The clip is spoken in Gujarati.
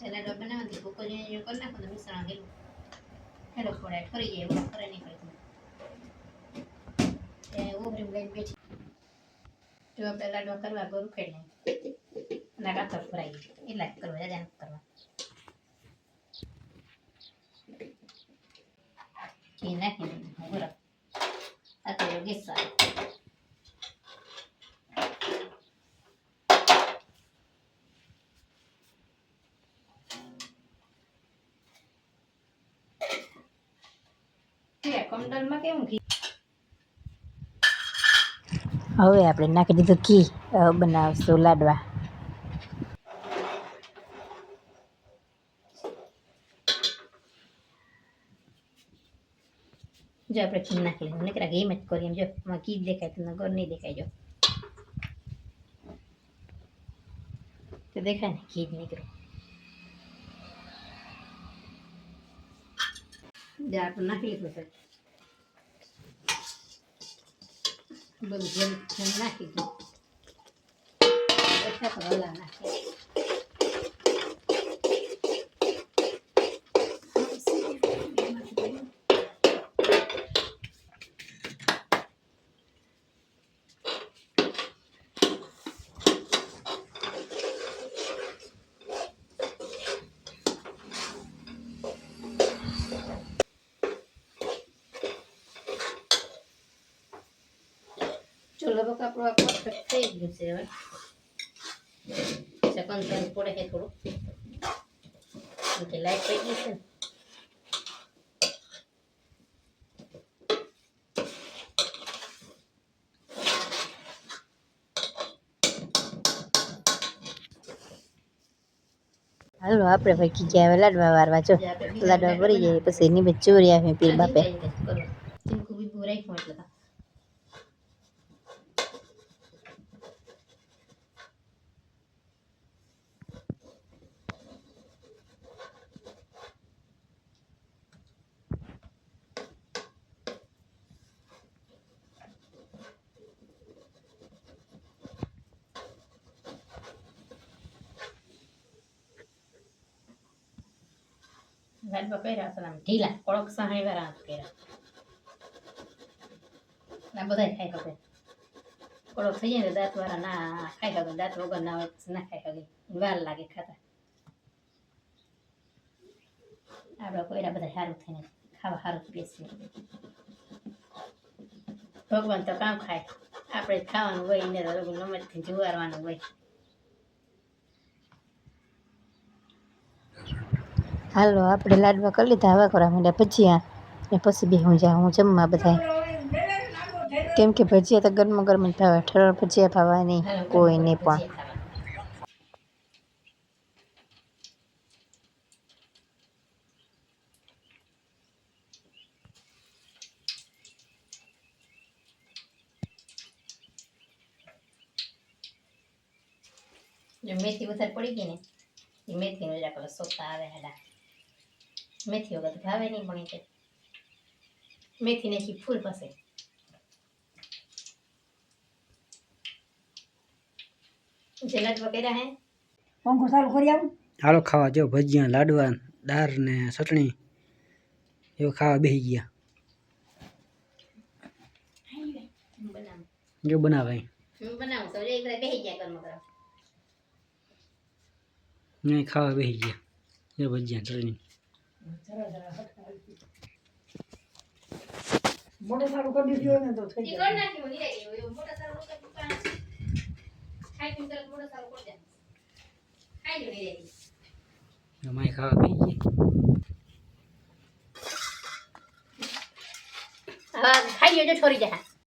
સલાડ બનાવતી કોકોની જો કર નાખો તો મિશ્રણ હેલું હેલો પડાય ફરી જાય એવું ફરે નીકળે એ ઓગળી લઈને બેઠી જો આપણે લાડવા કરવા ગોરું ખેડ નાખ નાકા તો ફરાઈ એટલા જ કરવા જાજા કરવા ઘી નાખીને બરાબર આ તો ગેસ સારો કંડલમાં કેવું ઘી હવે આપણે નાખી દીધું ઘી બનાવશું લાડવા જો આપણે ઘી નાખી લીધું નીકળા ઘી જ કરીએ એમ જો એમાં ઘી દેખાય તમને ગોળ નહીં દેખાય જો તો દેખાય ને ઘી જ નીકળ્યું જે આપણે નાખી લીધું છે બધું જેમ નાખી દીધું ઓછા તો હલા નાખી ચૂલો બકા આપણો પરફેક્ટ થઈ ગયું છે હવે સેકન્ડ ટાઈમ પડે છે થોડું કે લાઈટ પડી ગઈ છે ને હાલો આપણે ભાઈ ગયા હવે લાડવા વારવા જો લાડવા ભરી જાય પછી એની બે ચોરી આવે પીર બાપે લાડવા કર્યા હતા ઢીલા કડક સાહણી વાળા કર્યા ના બધા ખાઈ શકે કડક થઈ જાય ને દાંત વાળા ના ખાઈ શકે દાંત વગર ના હોય ના ખાઈ શકે વાર લાગે ખાતા આપડે કોયરા બધા સારું થઈને ખાવા સારું બેસી ભગવાન તો કામ ખાય આપણે ખાવાનું હોય એને નમતથી જુવારવાનું હોય હાલો આપણે લાડવા કરી લીધા હવા કરવા માંડ્યા ભજીયા ને પછી બી હું જાઉં હું જમવા બધા કેમ કે ભજીયા તો ગરમ ગરમ જ ભાવે ઠરર ભજીયા ભાવે નહીં કોઈને પણ જો મેથી વધારે પડી ગઈ ને એ મેથીનો જ આપણે સોતા આવે હાડા મેથી વગર ભાવે નહીં પણ તે મેથી નાખી ફૂલ પાસે જે લાડવા કર્યા હે પંખો ચાલુ કરી આવું હાલો ખાવા જો ભજીયા લાડવા દાળ ને ચટણી એવું ખાવા બેસી ગયા જો બનાવે હું બનાવું તો એક બેસી ગયા કર્મ કરવા નહીં ખાવા બેસી ગયા એ ભજીયા ચટણી મોટો સારું કરી દીધો ને તો થઈ જાય નાખ્યો ની રહી મોટો સારું કરી ખાઈ પીને તરત મોટો સારું કરી દે ખાઈ લો ની રહી અમાય ખાવા બેસી ગયા હા ખાઈ લો જો છોરી જા